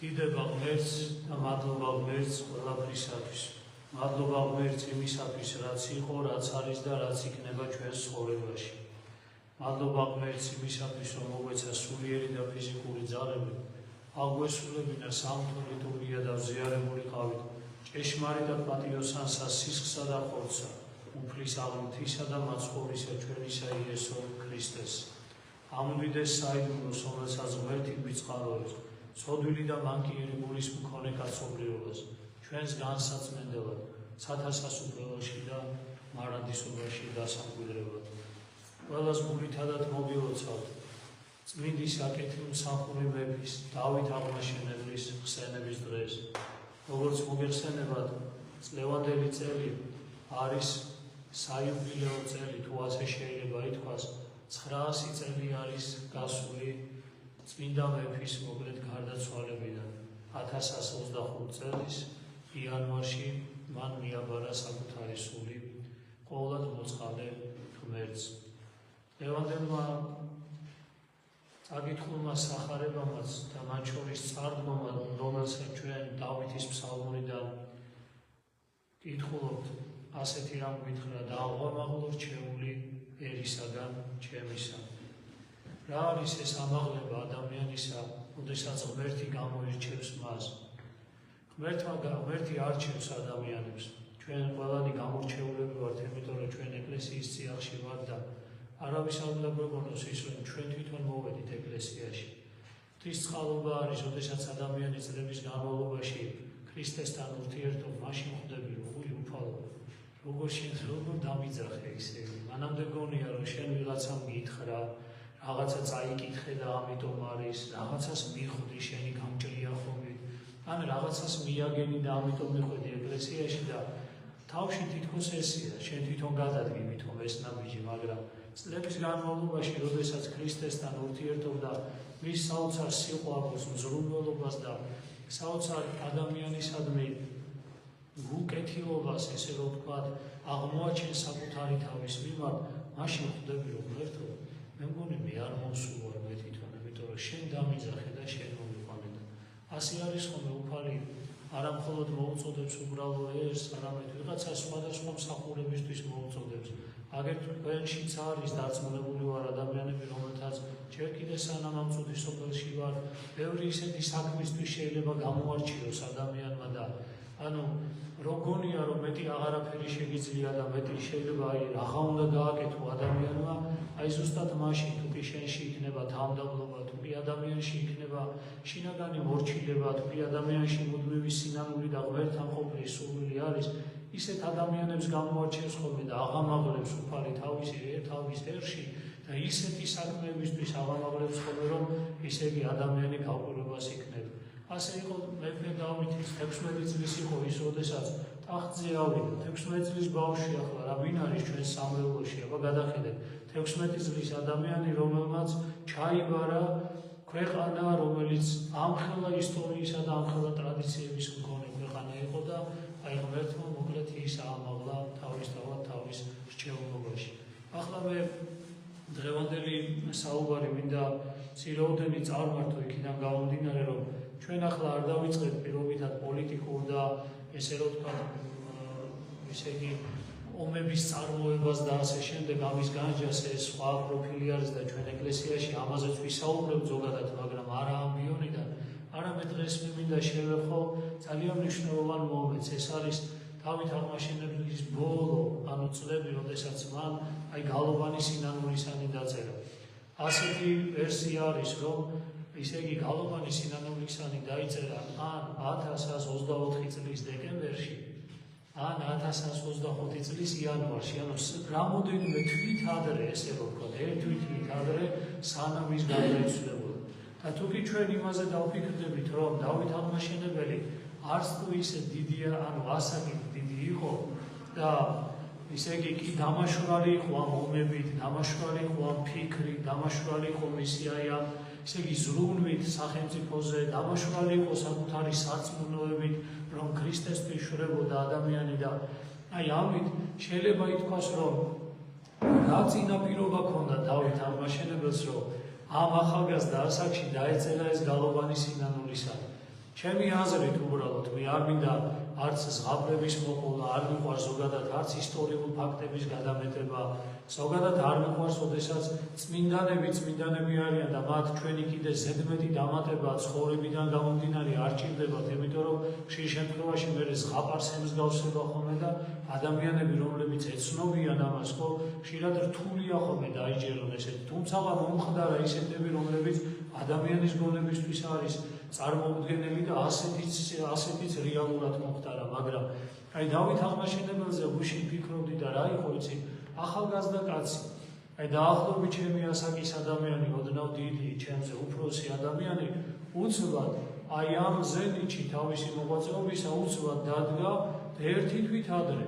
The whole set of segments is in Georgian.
დიდება ღმერთს და მადლობა ღმერთს ყველაფრისათვის. მადლობა ღმერთს იმისათვის, რაც იყო, რაც არის და რაც იქნება ჩვენს ცხოვრებაში. მადლობა ღმერთს იმისათვის, რომ მოგვეცა სულიერი და ფიზიკური ძალები, აგვესრულებინა სამთვრიდურია და ვზიარებულიყავით ჭეშმარიტად პატიოსანსა სისხლსა და ხორცსა, უფლის აღნთისა და მაცხოვრისა ჩვენისა იესო ქრისტეს. ამ უდიდეს საიდუმლოს, რომელსაც ღმერთი გვიწყაროებს, ცოდვილი და მანკიერი გულის მქონე კაცობრიობას, ჩვენს განსაცმენდელად, სათავსასუფლებაში და მარადისობაში დასაკვირვებლად. ყველას გულითადად მოგილოცავთ, წმინდის აკეთილ მსახური მეფის, დავით აღმაშენებლის ხსენების დღეს. როგორც მოგეხსენებათ, წლევანდელი წელი არის საიუბილეო წელი, თუ ასე შეიძლება ითქვას, 900 წელი არის გასული წმინდა მეფის მოკლედ გარდაცვალებიდან. 1125 წლის იანვარში მან მიაბარა საკუთარი სული ყოვლად მოწყალე ღმერთს. ლევანდელმა წაკითხულმა სახარებამაც და მათ შორის წარდგომად, რომელსაც ჩვენ დავითის ფსალმურიდან კითხულობთ, ასეთი რამ გითხრა და აღვამაღლო რჩეული ერისაგან ჩემისა. რა არის ეს ამაღლება ადამიანისა, როდესაც ღმერთი გამოირჩევს მას? ღმერთი არჩევს ადამიანებს. ჩვენ ყველანი გამორჩეულები ვართ, იმიტომ რომ ჩვენ ეკლესიის წიაღში ვართ და არავის არ უნდა გვეგონოს ის, რომ ჩვენ თვითონ მოვედით ეკლესიაში. ღვთის წყალობა არის, როდესაც ადამიანი წლების განმავლობაში ქრისტესთან ურთიერთობს, მაშინ ხვდები, რომ უფალო, როგორ დამიძახე ისე. მანამდე გონია, რომ შენ ვიღაცამ გითხრა, რაღაცა წაიკითხე და ამიტომ არის, რაღაცას მიხვდი, შენი გამჭრია ხომით, ან რაღაცას მიაგენი და ამიტომ მიხვედი ეკლესიაში და თავში თითქოს ესია, შენ თვითონ გადადგი ვითომ ეს ნაბიჯი, მაგრამ წლების განმავლობაში, როდესაც ქრისტესთან ურთიერთობდა, მის საოცარ სიყვარულს, მზრუნველობას და საოცარ ადამიანისადმი გუკეთილობას, ესე რომ ვთქვათ, აღმოაჩენს საკუთარი თავის მიმართ, მაშინ ხვდები, რომ ღმერთო, მე მგონი მე არ მომსულვარ მე თვითონ, იმიტომ რომ შენ დამიძახე და შენ მომიყვანე და ასე არის ხოლმე უფალი არა მხოლოდ მოუწოდებს უბრალო ერს, არამედ ვიღაცა სხვადასხვა მსახურებისთვის მოუწოდებს. აგერ თქვენშიც არის დარწმუნებული ვარ ადამიანები, რომელთაც ჯერ კიდევ სანამ ამ წუთის სოფელში ვარ, ბევრი ისეთი საქმისთვის შეიძლება გამოარჩიოს ადამიანმა და ანუ როგონია, რომ მეტი აღარაფერი შეგიძლია და მეტი შეიძლება რაღა უნდა გააკეთო ადამიანმა, აი ზუსტად მაშინ თუ კი შენში იქნება თავმდაბლობა, თუ კი ადამიანში იქნება შინაგანი მორჩილება, თუ კი ადამიანში მუდმივი სინანული და ღმერთთან ყოფნის სურვილი არის, ისეთ ადამიანებს გამოარჩევს ხოლმე და აღამაღლებს უფალი თავის ერში და ისეთი საქმეებისთვის აღამაღლებს ხოლმე, რომ ისე იგი ადამიანი გაყვირებას იქნება. ასე იყო მეფე დავითის 16 წლის იყო ის, როდესაც ტახტზე ავიდა. 16 წლის ბავშვი ახლა რა ვინ არის ჩვენ სამრევლოში? აბა გადახედეთ, 16 წლის ადამიანი, რომელმაც ჩაიბარა ქვეყანა, რომელიც ამხელა ისტორიისა და ამხელა ტრადიციების მქონე ქვეყანა იყო და აი ღმერთმა მოკლედ ის აამაღლა თავის რჩეულობაში. ახლა მე დღევანდელი საუბარი მინდა ცირეოდენი წარმართო იქიდან გამომდინარე, რომ ჩვენ ახლა არ დავიწყეთ პირობითად პოლიტიკურ და ესე რომ ვთქვათ, ისე იგი ომების წარმოებას და ასე შემდეგ, ამის განჯას ეს სხვა პროფილი არის და ჩვენ ეკლესიაში ამაზეც ვისაუბრებთ ზოგადად, მაგრამ არა ამ ბიონიდან, არამედ დღეს მე მინდა შევეხო ძალიან მნიშვნელოვან მომენტს. ეს არის დავით აღმაშენებლის ბოლო, ანუ წლები, როდესაც მან აი გალობანი სინანულისანი დაწერა. ასეთი ვერსია არის, რომ ისე იგი გალობანი სინანულისანი დაიწერა ან 1124 წლის დეკემბერში, ან 1125 წლის იანვარში, ანუ რამოდენიმე თვით ადრე, ესე რომ ვთქვათ, ერთი თვით ადრე, სანამ ის გარდაიცვლებოდა. და თუ კი ჩვენ იმაზე დავფიქრდებით, რომ დავით აღმაშენებელი არც თუ ისე დიდია, ანუ ასაკით დიდი იყო და ისე იგი კი დამაშვრალი იყო ამ ომებით, დამაშვრალი იყო ამ ფიქრით, დამაშვრალი იყო მისი აი ამ ისე იგი ზრუნვით სახელმწიფოზე, დამაშვრალი იყო საკუთარი სარწმუნოებით, რომ ქრისტესთვის შრებოდა ადამიანი და აი ამით შეიძლება ითქვას, რომ რა წინაპირობა ჰქონდა დავით აღმაშენებელს, რომ ამ ახალგაზრდა ასაკში დაეწერა ეს გალობანი სინანულისანი. ჩემი აზრით უბრალოდ მე არ მინდა არც ზღაპრების მოყოლა, არ მიყვარს ზოგადად არც ისტორიულ ფაქტების გადამეტება, ზოგადად არ მიყვარს, ოდესაც წმინდანები არიან და მათ ჩვენი კიდე ზედმეტი დამატება ცხოვრებიდან გამომდინარე არ ჭირდებათ, იმიტომ რომ ხშირ შემთხვევაში მე ზღაპარს ემსგავსება ხოლმე და ადამიანები, რომლებიც ეცნობიან ამას, ხო, ხშირად რთულია ხოლმე დაიჯერონ ესეთი, თუმცა მომხდარა ისეთები, რომლებიც ადამიანის გონებისთვის არის წარმოუდგენელი და ასეთიც რეალურად მოხდარა, მაგრამ აი დავით აღმაშენებელზე გუშინ ფიქრობდი და რა იყო იცი, ახალგაზრდა კაცი, აი დაახლოებით ჩემი ასაკის ადამიანი, ოდნავ დიდი, ჩემზე უფროსი ადამიანი, უცბად აი ამ ზენიტში თავისი მოღვაწეობისა უცბად დადგა ერთი თვით ადრე.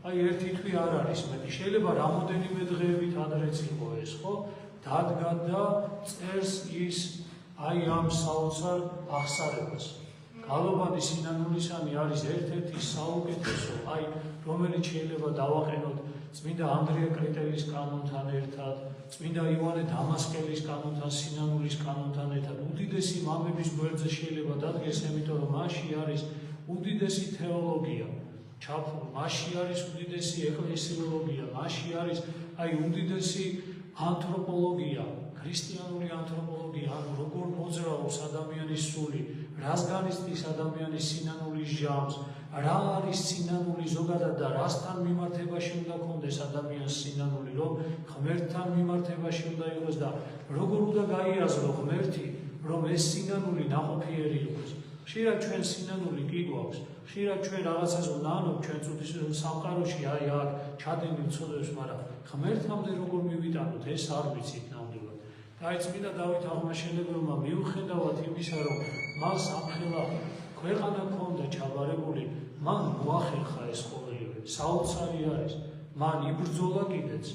აი ერთი თვი არ არის მეტი, შეიძლება რამოდენიმე დღეებით ადრეც იყო ეს, ხო? დადგა და წერს ის აი ამ საოცარ აღსარებას. გალობანი სინანულისანი არის ერთ-ერთი საუკეთესო, აი რომელიც შეიძლება დავაყენოთ წმინდა ანდრია კრიტელის კანონთან ერთად, წმინდა იოანე დამასკელის კანონთან, სინანულის კანონთან ერთად, უდიდესი მამების გვერდზე შეიძლება დადგეს, იმიტომ რომ მასში არის უდიდესი თეოლოგია, ჩაფლული, მასში არის უდიდესი ეკლესიოლოგია, მასში არის აი უდიდესი ანთროპოლოგია, ქრისტიანული ანთროპოლოგია, ანუ როგორ მოძრაობს ადამიანის სული, რას განიცდის ადამიანის სინანულის ჟამს, რა არის სინანული ზოგადად და რასთან მიმართებაში უნდა კონდეს ადამიანს სინანული, რომ ღმერთთან მიმართებაში უნდა იყოს და როგორ უნდა გაიაზრო ღმერთი, რომ ეს სინანული ნაყოფიერი იყოს. ხშირად ჩვენ სინანული კი გვაქვს, ხშირად ჩვენ რაღაცას ვნანობ ჩვენ წუთის სამყაროში, აი აქ ჩადენილ ცოდებს, მაგრამ ღმერთამდე როგორ მივიტანოთ, ეს არ ვიცით ნამდვილად. აი წმინდა დავით აღმაშენებელმა მიუხედავად იმისა, რომ მას ამხელა ქვეყანა ჰქონდა ჩაბარებული, მან მოახერხა ეს ყოველივე, საოცარი არის, მან იბრძოლა კიდეც,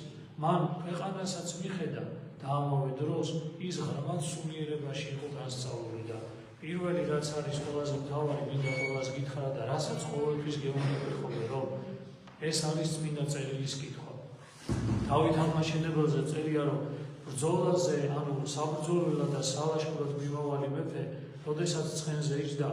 მან ქვეყანასაც მიხედა და ამავე დროს ის ღრმად სულიერებაში იყო განსწავლული და პირველი რაც არის ყველაზე მთავარი, მინდა ყველას გითხრა და რასაც ყოველთვის გეუბნები ხოლმე, რომ ეს არის წმინდა წერილის კითხვა. დავით აღმაშენებელზე წერია, რომ ბრძოლაზე, ანუ საბრძოლველად და სალაშქროდ მიმავალი მეფე, როდესაც ცხენზე იჯდა,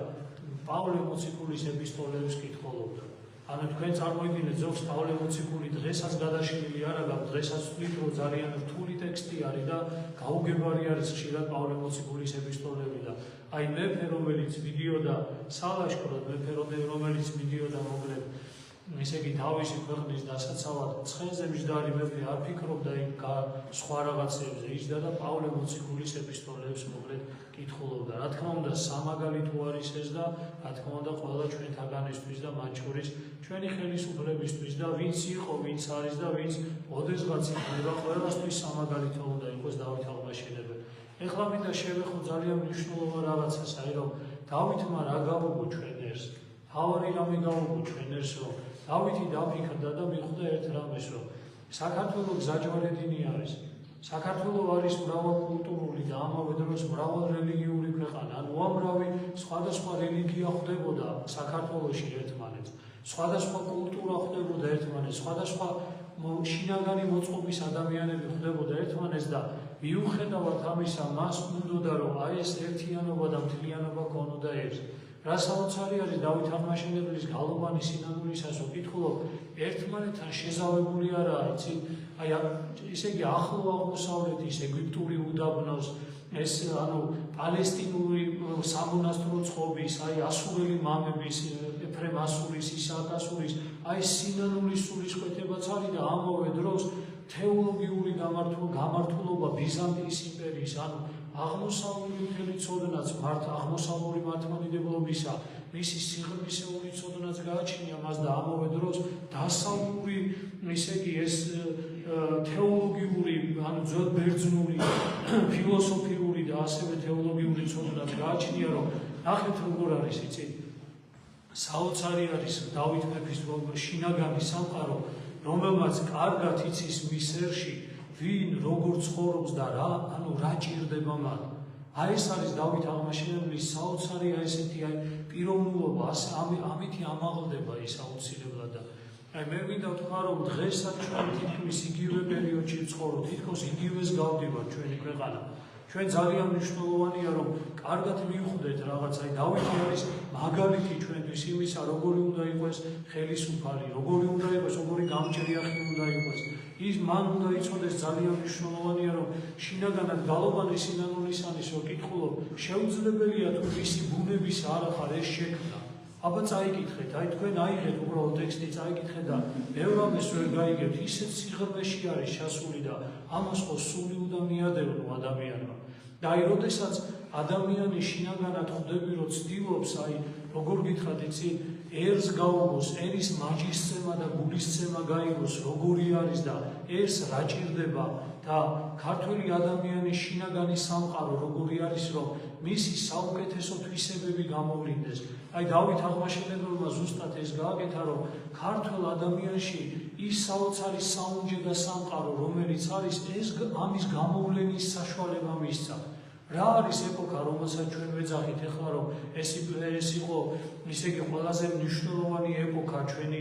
პავლე მოციქულის ეპისტოლეებს კითხულობდა. ანუ თქვენ წარმოიდგინეთ, ზოგს პავლე მოციქული დღესაც გადაშლილი არ აქვს, დღესაც ვთვლით, რომ ძალიან რთული ტექსტი არის და გაუგებარი არის ხშირად პავლე მოციქულის ეპისტოლეები და აი მეფე, რომელიც მიდიოდა სალაშქროდ, მეფე, რომელიც მიდიოდა მოკლედ, ესე იგი თავისი ქვეყნის დასაცავად, ცხენზე მჯდარი მეფე არ ფიქრობდა იმ სხვა რაღაცებზე, იჯდა და პავლე მოციქულის ეპისტოლეებს მოკლედ კითხულობდა. რა თქმა უნდა, სამაგალითო არის ეს და რა თქმა უნდა, ყველა ჩვენთაგანისთვის და მათ შორის ჩვენი ხელისუფლებისთვის და ვინც იყო, ვინც არის და ვინც ოდესღაც იქნება, ყველასთვის სამაგალითო უნდა იყოს დავით აღმაშენებელი. ეხლა მინდა შევეხო ძალიან მნიშვნელოვან რაღაცას, აი რომ დავითმა რა გავუგო ჩვენ ერს, თავარი რამე გავუგო ჩვენ ერს, რომ დავითი დაფიქრდა და მიხვდა ერთ რამეს, რომ საქართველო გზაჯვარედინი არის. საქართველო არის მრავალკულტურული და ამავე დროს მრავალრელიგიური ქვეყანა, ანუ უამრავი სხვადასხვა რელიგია ხვდებოდა საქართველოში ერთმანეთს, სხვადასხვა კულტურა ხვდებოდა ერთმანეთს, სხვადასხვა შინაგანი მოწყობის ადამიანები ხვდებოდა ერთმანეთს და მიუხედავად ამისა, მას უნდოდა რომ აი ეს ერთიანობა და მთლიანობა ქონოდა ერთ. რა საოცარი არის დავით აღმაშენებლის გალობანი სინანულისას, ვკითხულობ, ერთმანეთთან შეზავებული არაა, იცი? აი ისე იგი ახლო აღმოსავლეთის ეგვიპტური უდაბნოს, ეს ანუ პალესტინური სამონასტრო წყობის, აი ასურელი მამების, ეფრემ ასურის, ისააკ ასურის, აი სინანულის სულისკვეთებაც არის და ამავე დროს თეოლოგიური გამართულობა ბიზანტიის იმპერიის, ანუ აღმოსავლური მთელი ცოდნაც აღმოსავლური მართლმადიდებლობისა, მისი სიღრმისეული ცოდნაც გააჩნია მას და ამავე დროს დასავლური, ისე იგი ეს თეოლოგიური, ანუ ძველ ბერძნული, ფილოსოფიური და ასევე თეოლოგიური ცოდნაც გააჩნია, რომ ნახეთ როგორ არის იცი. საოცარი არის დავით მეფის შინაგანი სამყარო, რომელმაც კარგად იცის მის ერში ვინ როგორ ცხოვრობს და რა ჭირდება მათ. აი ეს არის დავით აღმაშენებლის საოცარი ესეთი პიროვნულობა, ამითი ამაღლდება ის აუცილებლად და აი მე მინდა ვთქვა, რომ დღესაც ჩვენ თითქმის იგივე პერიოდში ვცხოვრობთ, თითქოს იგივეს გავდივართ ჩვენი ქვეყანა. ჩვენ ძალიან მნიშვნელოვანია რომ კარგად მივხვდეთ რაღაცა, დავითი არის მაგალითი ჩვენთვის იმისა, როგორი უნდა იყოს ხელისუფალი, როგორი უნდა იყოს, როგორი გამჭრიახი უნდა იყოს. ის მან უნდა იცოდეს ძალიან მნიშვნელოვანია რომ შინაგანად გალობანი სინანულისანის რო კითხულობ, შეუძლებელია თუ მისი ბუნების არ ახარ ეს შექმნა. აბა წაიკითხეთ, აი თქვენ აიღეთ უბრალოდ ტექსტი წაიკითხეთ და ბევრ ამას ვერ გაიგებთ, ისეთ სიღრმეში არის ჩასული და ამას ხო სული უნდა მიადევნო ადამიანმა. და აი როდესაც ადამიანი შინაგანად ხვდები რომ ცდილობს, აი როგორ გითხრათ იცი, ერს გაუგოს, ერის მაჯისცემა და გულისცემა გაიგოს, როგორი არის და ეს რა ჭირდება და ქართველი ადამიანის შინაგანი სამყარო როგორი არის, რომ მისი საუკეთესო თვისებები გამოვლინდეს. აი დავით აღმაშენებელმა ზუსტად ეს გააკეთა, რომ ქართველ ადამიანში ის საოცარი საუნჯე და სამყარო, რომელიც არის, ეს ამის გამოვლენის საშუალება მისცა. რა არის ეპოქა, რომელსაც ჩვენ ვეძახით ახლა, რომ ეს იყო, ისე იგი ყველაზე მნიშვნელოვანი ეპოქა ჩვენი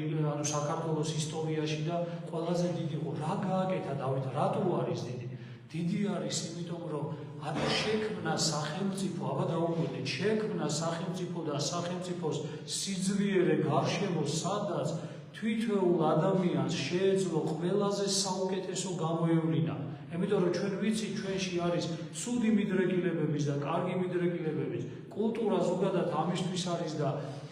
საქართველოს ისტორიაში და ყველაზე დიდი იყო. რა გააკეთა დავით, რატო არის დიდი? დიდი არის იმიტომ, რომ შექმნა სახელმწიფო, აბა დაუკვირდით, შექმნა სახელმწიფო და სახელმწიფოს სიძლიერე გარშემო, სადაც თვითეულ ადამიანს შეეძლო ყველაზე საუკეთესო გამოევლინა. Იმიტომ რომ ჩვენ ვიცით, ჩვენში არის ცუდი მიდრეკილებების და კარგი მიდრეკილებების, კულტურა ზოგადად ამისთვის არის და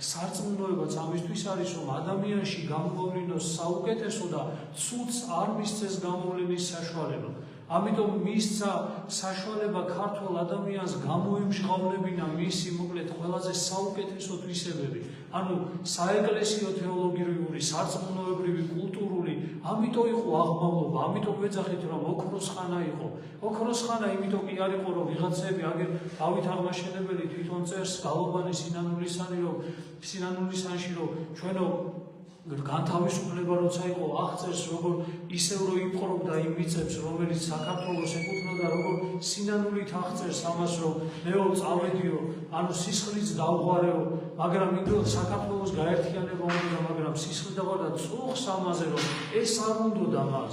სარწმუნოებაც ამისთვის არის, რომ ადამიანში გამოვლინოს საუკეთესო და ცუდს არ მისცეს გამოვლენის საშუალება. ამიტომ მისცა საშუალება ქართველ ადამიანს გამოემჟღავნებინა მისი მოკლედ ყველაზე საუკეთესო თვისებები. ანუ საეკლესიო თეოლოგიური, სარწმუნოებრივი, კულტურული, ამიტომ იყო აღმავლობა, ამიტომ ვეძახით რომ ოქროს ხანა იყო. ოქროს ხანა იმიტომ კი არ იყო რომ ვიღაცები აგერ დავით აღმაშენებელი თვითონ წერს გალობანი სინანულისანში რომ ჩვენო განთავისუფლება როცა იყო აღწერს როგორ ისევ რომ იპყრობდა იმ მიწებს რომელიც საქართველოს ეკუთვნოდა როგორ სინანულით აღწერს ამას რომ მეო წავედიო ანუ სისხლიც დავღვარეო მაგრამ იმდრო საქართველოს გაერთიანება უნდა მაგრამ სისხლი დავარ და წუხს ამაზე რომ ეს არ უნდა მას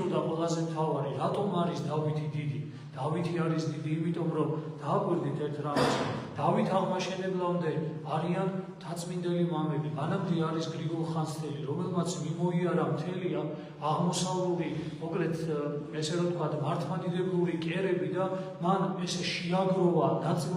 უნდა ყველაზე მთავარი რატომ არის დავითი დიდი დავითი არის დიდი იმიტომ რომ დააკვირდით ერთ რამს დავით აღმაშენებლამდე არიან თაწმინდელი მამები მანამდე არის გრიგოლ ხანძთელი რომელმაც მიმოიარა მთელი აღმოსავლური მოკლედ ესე რომ ვთქვათ მართლმადიდებლური კერები და მან ესე შეაგროვა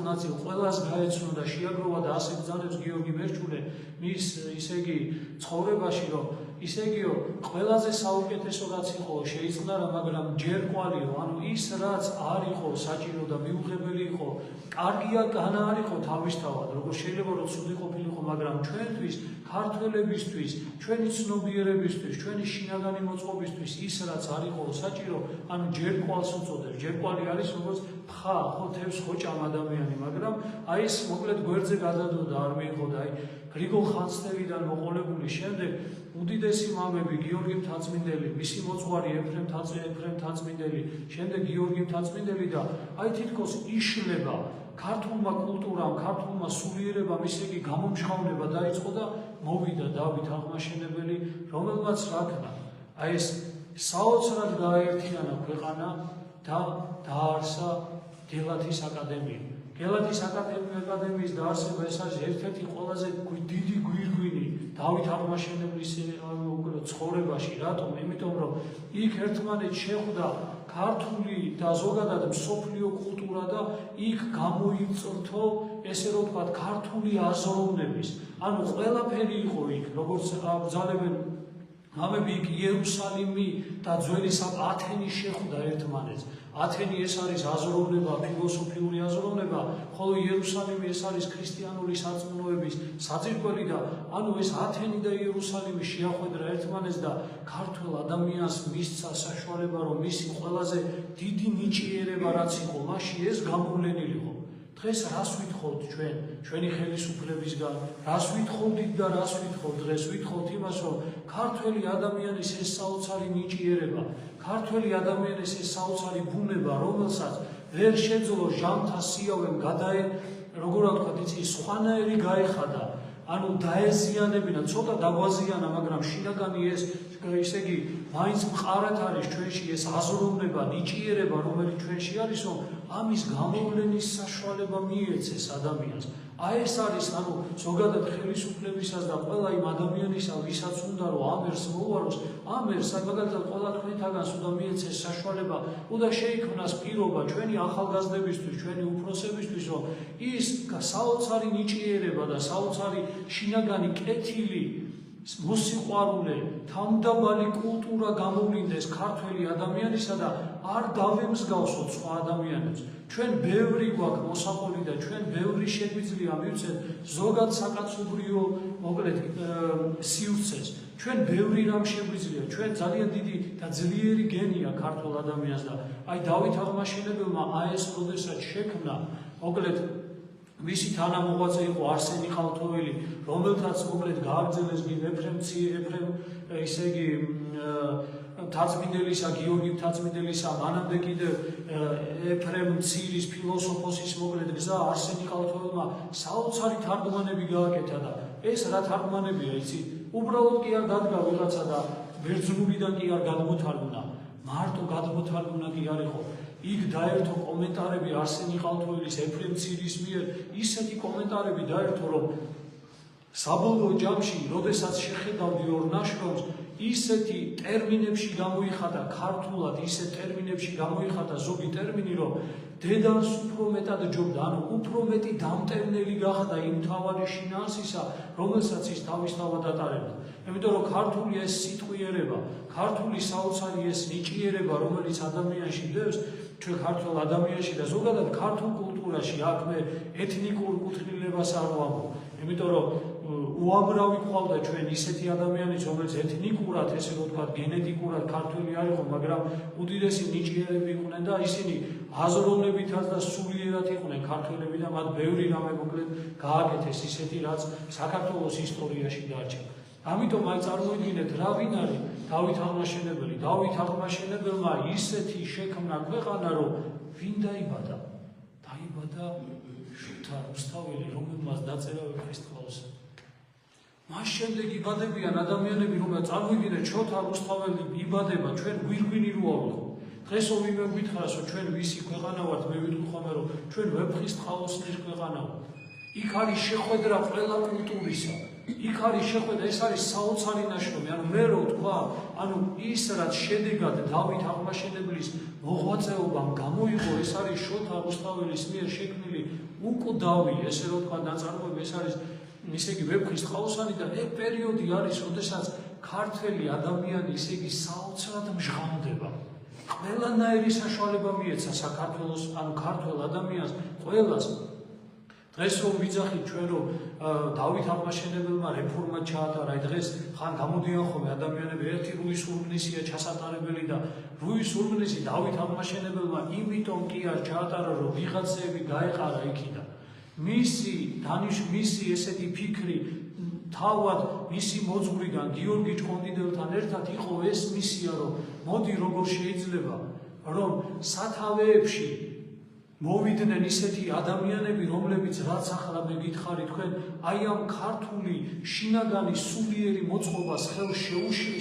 ნაწილ ყველას გაეცნო და შეაგროვა და ასე გზადებს გიორგი მერჩულე მის ისე იგი ცხოვრებაში რომ ისე იგიო ყველაზე საუკეთესო რაც იყო შეიწყდა მაგრამ ჯერ კვალიო ანუ ის რაც არ იყო საჭირო და მიუღებელი იყო კარგია განა არ იყო თავისთავად როგორ შეიძლება რომ ცუდი ყოფილიყო მაგრამ ჩვენთვის ქართველებისთვის ჩვენი ცნობიერებისთვის ჩვენი შინაგანი მოწყობისთვის ის რაც არ იყო საჭირო ანუ ჯერ კვალს უწოდებს ჯერ კვალი არის როგორც ფხა ხო თევს ხოჭამ ადამიანი მაგრამ აი ეს მოკლედ გვერდზე გადადოდა არ მიიღო და აი გრიგოლ ხანძთელიდან მოყოლებული შემდეგ უდიდესი მამები გიორგი მთაწმინდელი, მისი მოძღვარი ეფრემ მთაწმინდელი, შემდეგ გიორგი მთაწმინდელი და აი თითქოს იშლება ქართულმა კულტურამ, ქართულმა სულიერებამ ისე იგი გამომჟღავნება დაიწყო და მოვიდა დავით აღმაშენებელი, რომელმაც რაკნა აი ეს საოცრად გააერთიანა ქვეყანა და დაარსა გელათის აკადემია. გელათის აკადემიის დაარსება ეს არის ერთ-ერთი ყველაზე დიდი გვირგვინი დავით აღმაშენებლის ცხოვრებაში. რატომ? იმიტომ რომ იქ ერთმანეთს შეხვდა ქართული და ზოგადად მსოფლიო კულტურა და იქ გამოიწრთო ესე რომ ვთქვათ ქართული აზროვნების. ანუ ყველაფერი იყო იქ, როგორც ბრძალებენ მამები იქ იერუსალიმი და ძველი ათენი შეხვდა ერთმანეთს. ათენი ეს არის აზროვნება, ფილოსოფიური აზროვნება, ხოლო იერუსალიმი ეს არის ქრისტიანული სარწმუნოების საძირკველი და ანუ ეს ათენი და იერუსალიმი შეახვედრა ერთმანეთს და ქართველ ადამიანს მისცა საშუალება რომ მისი ყველაზე დიდი ნიჭიერება რაც იყო, მასში ეს გამოვლენილიყო. დღეს რას ვითხოვთ ჩვენ, ჩვენი ხელისუფლებისგან, რას ვითხოვდით და რას ვითხოვთ დღეს? ვითხოვთ იმას, რომ ქართველი ადამიანის ეს საოცარი ნიჭიერება, ქართველი ადამიანის ეს საოცარი ბუნება, რომელსაც ვერ შეძლო ჟამთა სიავემ როგორ ვთქვათ, იცი, სხვანაირი გაეხადა, ანუ დაეზიანებინა, ცოტა დაგვაზიანა, მაგრამ შინაგანი ეს ისე იგი მაინც მყარად არის ჩვენში ეს აზროვნება, ნიჭიერება, რომელიც ჩვენში არისო, ამის გამოვლენის საშუალება მიეცეს ადამიანს. აი ეს არის ზოგადად ხელისუფლებისას და ყველა იმ ადამიანისა, ვისაც უნდა რომ ამ ერს მოუაროს, ამ ერს მაგალითად ყველა თქვენთაგანს უნდა მიეცეს საშუალება, უნდა შეიქმნას პირობა ჩვენი ახალგაზრდებისთვის, ჩვენი უფროსებისთვის, რომ ის საოცარი ნიჭიერება და საოცარი შინაგანი კეთილი მოსიყვარულე, თავმდაბალი კულტურა გამოვლინდეს ქართველი ადამიანისა და არ დავემსგავსოთ სხვა ადამიანებს. ჩვენ ბევრი გვაქვს მოსაყოლი და ჩვენ ბევრი შეგვიძლია მივცეთ ზოგად საკაცობრიო მოკლედ სივრცეს. ჩვენ ბევრი რამ შეგვიძლია, ჩვენ ძალიან დიდი და ძლიერი გენია ქართულ ადამიანს და აი დავით აღმაშენებელმა ეს როდესაც შექმნა მოკლედ მისი თანამოღვაწე იყო არსენი ყალთოველი, რომელთაც მოკლედ გააგრძელეს ეფრემ ისე იგი თაცმინდელისა, გიორგი თაცმინდელისა, მანამდე კიდევ ეფრემ მცირის ფილოსოფოსის მოკლედ გზა არსენი ყალთოველმა საოცარი თარგმანები გააკეთა და ეს რა თარგმანებია, იცი? უბრალოდ კი არ დადგა ვიღაცა და ბერძნულიდან კი არ გადმოთარგმნა, მარტო გადმოთარგმნა კი არ იყო. იქ დაერთო კომენტარები არსენი ყალთოველის, ეფრემ მცირის მიერ, ისეთი კომენტარები დაერთო, რომ საბოლოო ჯამში, როდესაც შეხედავდი ორ ნაშრომს, ისეთი ტერმინებში გამოიხატა ქართულად, ისეთ ტერმინებში გამოიხატა ზოგი ტერმინი, რომ დედანს უფრო მეტად ჯობდა, უფრო მეტი დამტევნელი გახდა იმ მთავარი შინაარსისა, რომელსაც ის თავისთავად ატარებდა. იმიტომ რომ ქართული ეს სიტყვიერება, ქართული საოცარი ეს ნიჭიერება, რომელიც ადამიანში დევს, ჩვენ ქართულ ადამიანში და ზოგადად ქართულ კულტურაში აქ მე ეთნიკურ კუთვნილებას არ ვამბობ. იმიტომ რომ უამრავი ყავდა ჩვენ ისეთი ადამიანიც, რომელიც ეთნიკურად, ესე რომ ვთქვათ, გენეტიკურად ქართველი არ იყო, მაგრამ უდიდესი ნიჭიერები იყვნენ და ისინი აზროვნებითაც და სულიერად იყვნენ ქართველები და მათ ბევრი რამე მოკლედ გააკეთეს ისეთი, რაც საქართველოს ისტორიაში დარჩა. ამიტომ აი წარმოიდგინეთ, რა ვინ არის დავით აღმაშენებელი. დავით აღმაშენებელმა ისეთი შექმნა ქვეყანა, რომ ვინ დაიბადა? დაიბადა შოთა რუსთაველი, რომელმაც დაწერა ვეფხისტყაოსანი. მას შემდეგ იბადებიან ადამიანები, რომელსაც წარმოიდგინეთ, შოთა რუსთაველი იბადება, ჩვენ გვირგვინი რო ავიღო. დღესო ვინმე გითხრას, რომ ჩვენ ვისი ქვეყანა ვართ, მე ვიტყვი ხოლმე, რომ ჩვენ ვეფხისტყაოსნის ქვეყანა ვართ. იქ არის შეხვედრა ყველა კულტურისა. იქ არის შეხვედრა, ეს არის საოცარი ნაშრომი. მე რო ვთქვა, ის რაც შედეგად დავით აღმაშენებლის მოღვაწეობამ გამოიღო, ეს არის შოთა რუსთაველის მიერ შექმნილი უკვდავი, ესე რომ ვთქვა, ნაწარმოები, ეს არის ისე იგი ვეფხისტყაოსანი და ეს პერიოდი არის, როდესაც ქართველი ადამიანი ისე იგი საოცრად მჟღავნდება. ყველანაირი საშუალება მიეცა საქართველოს, ქართველ ადამიანს, ყველას. დღეს რომ ვიძახით ჩვენ, რომ დავით აღმაშენებელმა რეფორმა ჩაატარა, დღეს ხან გამოდიან ხოლმე ადამიანები, ერთი რუის ურბნისია ჩასატარებელი და რუის ურბნისი დავით აღმაშენებელმა იმიტომ კი არ ჩაატარა, რომ ვიღაცები გაეყარა იქიდან. მისი ესეთი ფიქრი თავად მისი მოძღვრიდან გიორგი ჭყონდიდელთან ერთად იყო ეს მისია, რომ მოდი როგორ შეიძლება რომ სათავეებში მოვიდნენ ისეთი ადამიანები, რომლებიც რაც ახლა მე გითხარი თქვენ, აი ამ ქართული შინაგანი სულიერი მოწყობას ხელს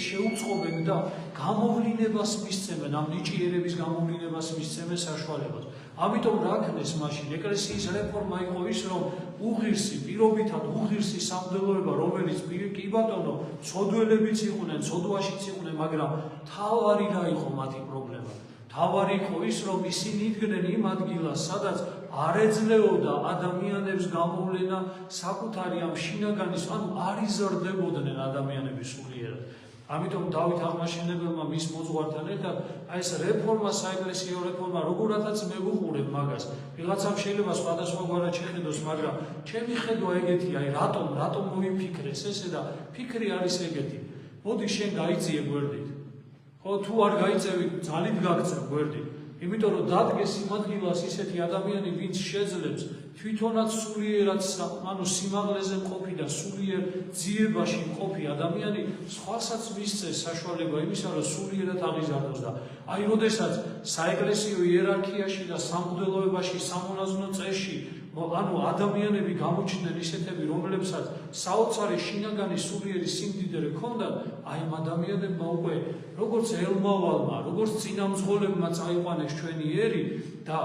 შეუწყობენ და გამოვლინებას მისცემენ, ამ ნიჭიერების გამოვლინებას მისცემენ საშუალებას. ამიტომ რა ქნეს მაშინ ეკლესიის რეფორმა იყო ის, რომ უღირსი, პირობითად უღირსი სამღვდელოება, რომელიც კი ბატონო, ცოდველებიც იყვნენ, ცოდვაშიც იყვნენ, მაგრამ თავარი რა იყო მათი პრობლემა? თავარი იყო ის, რომ ისინი იდგნენ იმ ადგილას, სადაც არ ეძლეოდა ადამიანებს გამოვლენა საკუთარი ამ შინაგანის, არ იზრდებოდნენ ადამიანები სულიერად. ამიტომ დავით აღმაშენებელმა მის მოძღვართან ერთად ეს რეფორმა, საეკლესიო რეფორმა, როგორადაც მე ვუყურებ მაგას. ვიღაცამ შეიძლება სხვადასხვაგვარად შეხედოს, მაგრამ ჩემი ხედვა ეგეთია, აი რატომ მოიფიქრეს ესე და ფიქრი არის ეგეთი. მოდი შენ გაიწიე გვერდით. ხო, თუ არ გაიწევი, ძალით გაგწევ გვერდით. იმიტომ რომ დადგეს იმ ადგილას ისეთი ადამიანი, ვინც შეძლებს თვითონაც სულიერად, სიმაღლეზე მყოფი და სულიერ ძიებაში მყოფი ადამიანი, სხვასაც მისცეს საშუალება იმისა, რომ სულიერად აღიზარდოს და აი, როდესაც საეკლესიო იერარქიაში და სამღვდელოებაში, სამონაზვნო წესში, ადამიანები გამოჩნდნენ ისეთები, რომლებსაც საოცარი შინაგანი სულიერი სიმდიდრე ჰქონდათ, აი ამ ადამიანებმა უკვე როგორც ელმავალმა, როგორც წინამძღოლებმა წაიყვანეს ჩვენი ერი და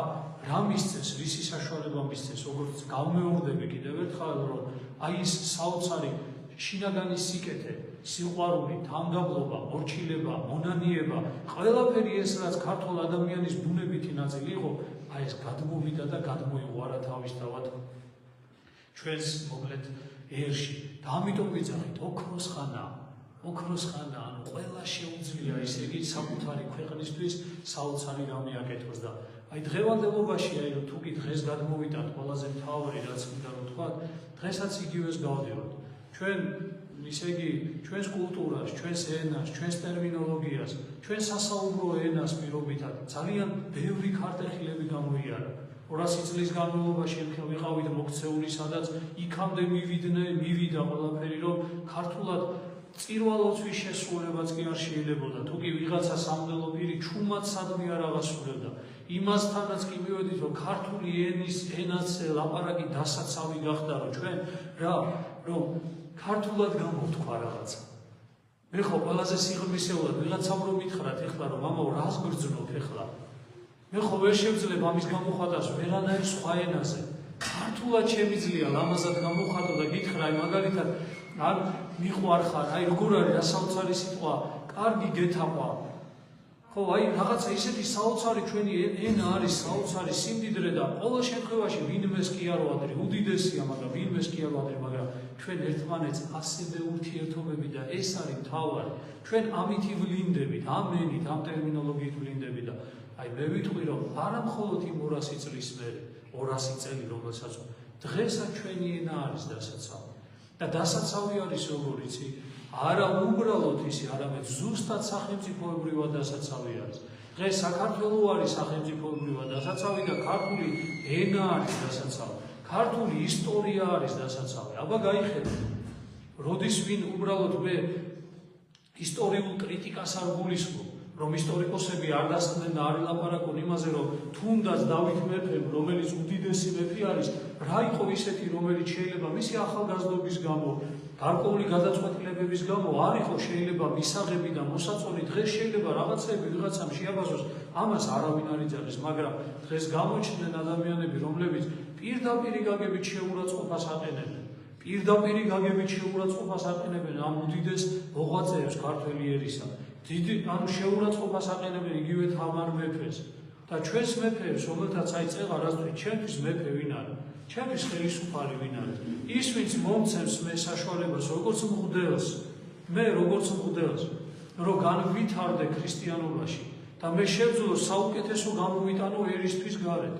რა მისცეს, რისი საშუალება მისცეს, როგორც გავმეორდები კიდევ ერთხელ, რომ აი ეს საოცარი შინაგანი სიკეთე, სიყვარული, თანმგებლობა, მორჩილება, მონანიება, ყველაფერი ეს რაც ქართულ ადამიანის ბუნებითი ნაწილი იყო, აი ეს გადმოვიდა და გადმოიღვარა თავისთავად ჩვენს მოკლედ ერში. და ამიტომ ვიძახით, ოქროს ხანა, ანუ ყველა შეუძლია ისე იგი საკუთარი ქვეყნისთვის საოცარი რამე აკეთოს და აი დღევანდელობაში აი თუ კი დღეს გადმოვიტანთ ყველაზე მთავარი რაც უნდა რომ თქვა, დღესაც იგივეს გავდივართ. ჩვენ ისე იგი ჩვენს კულტურას, ჩვენს ენას, ჩვენს ტერმინოლოგიას, ჩვენს სასაუბრო ენას პირობითად ძალიან ბევრი ქარტეხილები გამოიარა. 200 წლის განმავლობაში ეხლა ვიყავით მოქცეული, სადაც იქამდე მივიდა ყველაფერი, რომ ქართულად წირვალოცვის შესრულებაც კი არ შეიძლებოდა. თუ კი ვიღაცა სამდელო პირი ჩუმად სადმე არ აღასრულებდა. იმასთანაც კი მივედით, რომ ქართული ენაც ლაპარაკი დასაცავი გახდა, რომ ჩვენ რომ ქართულად გამოვთქვა რაღაცა. მე ხო ყველაზე სიღრმისეულად ვიღაცამ რომ მითხრათ ეხლა რომ მამაო რას გრძნობ ეხლა. მე ხო ვერ შევძლებ ამის გამოხატას ვერანაირ სხვა ენაზე. ქართულად შემიძლია ლამაზად გამოხატო და გითხრა აი მაგალითად არ მიყვარხარ, აი როგორ არის რა საოცარი სიტყვა, კარგი გეთაყვა. ხო, აი რაღაცა ისეთი საოცარი ჩვენი ენა არის საოცარი სიმდიდრე და ყოველ შემთხვევაში ვინმეს კი არ ვადრი, უდიდესია, მაგრამ ვინმეს კი არ ვადრი, მაგრამ ჩვენ ერთმანეთს ასევე ურთიერთობები და ეს არის მთავარი. ჩვენ ამითი ვლინდებით, ამ ენით, ამ ტერმინოლოგიით ვლინდებით და აი მე ვიტყვი რომ არა მხოლოდ იმ 200 წლის მერე, 200 წელი რომელსაც დღესაც ჩვენი ენა არის დასაცავი. და დასაცავი არის როგორ იცი? არა უბრალოდ ისე, არამედ ზუსტად სახელმწიფოებრივად დასაცავი არის. დღეს საქართველო არის სახელმწიფოებრივად დასაცავი და ქართული ენა არის დასაცავი. ქართული ისტორია არის დასაცავი. აბა გაიხედეთ. როდის ვინ უბრალოდ მე ისტორიულ კრიტიკას არ გულისხმობ, რომ ისტორიკოსები არ დასხდნენ და არ ელაპარაკონ იმაზე, რომ თუნდაც დავით მეფემ, რომელიც უდიდესი მეფე არის, რა იყო ისეთი, რომელიც შეიძლება მისი ახალგაზრდობის გამო, გარკვეული გადაწყვეტილებების გამო არ იყო შეიძლება მისაღები და მოსაწონი, დღეს შეიძლება რაღაცები ვიღაცამ შეაბაზოს, ამას არავინ არ იძახის, მაგრამ დღეს გამოჩნდნენ ადამიანები, რომლებიც პირდაპირი გაგებით შეურაცხყოფას აყენებენ. პირდაპირი გაგებით შეურაცხყოფას აყენებენ ამ უდიდეს მოღვაწეებს ქართველი ერისა. დიდი ანუ შეურაცხყოფას აყენებენ იგივე თამარ მეფეს და ჩვენს მეფეებს, რომელთაც აი წეღა რას თქვი, ჩემთვის მეფე ვინ არის? ჩემთვის ხელისუფალი ვინ არის? ის ვინც მომცემს მე საშუალებას როგორც მღვდელს, მე როგორც მღვდელს, რომ განვითარდე ქრისტიანობაში და მე შევძლო საუკეთესო გამოვიტანო ერისთვის გარეთ.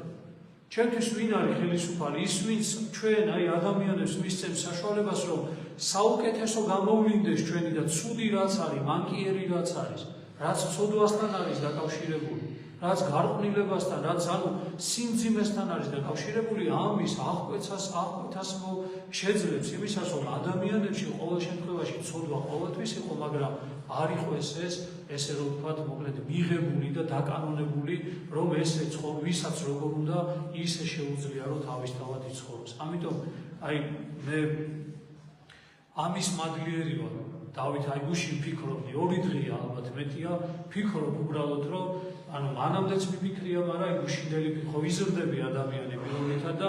ჩემთვის ვინ არის ხელისუფალი? ის ვინც ჩვენ აი ადამიანებს მისცემს საშუალებას, რომ საუკეთესო გამოვლინდეს ჩვენი და ცუდი რაც არის, მანკიერი რაც არის, რაც ცოდვასთან არის დაკავშირებული, რაც გარყვნილებასთან, რაც ანუ სიმძიმესთან არის დაკავშირებული, ამის აღკვეთას შეძლებს იმისას, რომ ადამიანებში ყოველ შემთხვევაში ცოდვა ყოველთვის იყო, მაგრამ არ იყო ესე რომ ვთქვათ, მოკლედ მიღებული და დაკანონებული, რომ ესე ვისაც როგორ უნდა ისე შეუძლია, რომ თავისთავად იცხოვროს. ამიტომ აი მე ამის მადლიერი ვარ. დავით აი გუშინ ვფიქრობდი, 2 დღეა ალბათ მეტია, ვფიქრობ უბრალოდ, რომ ანუ მანამდეც მიფიქრია, მაგრამ აი გუშინდელი ხო იზრდები ადამიანები რომელთა და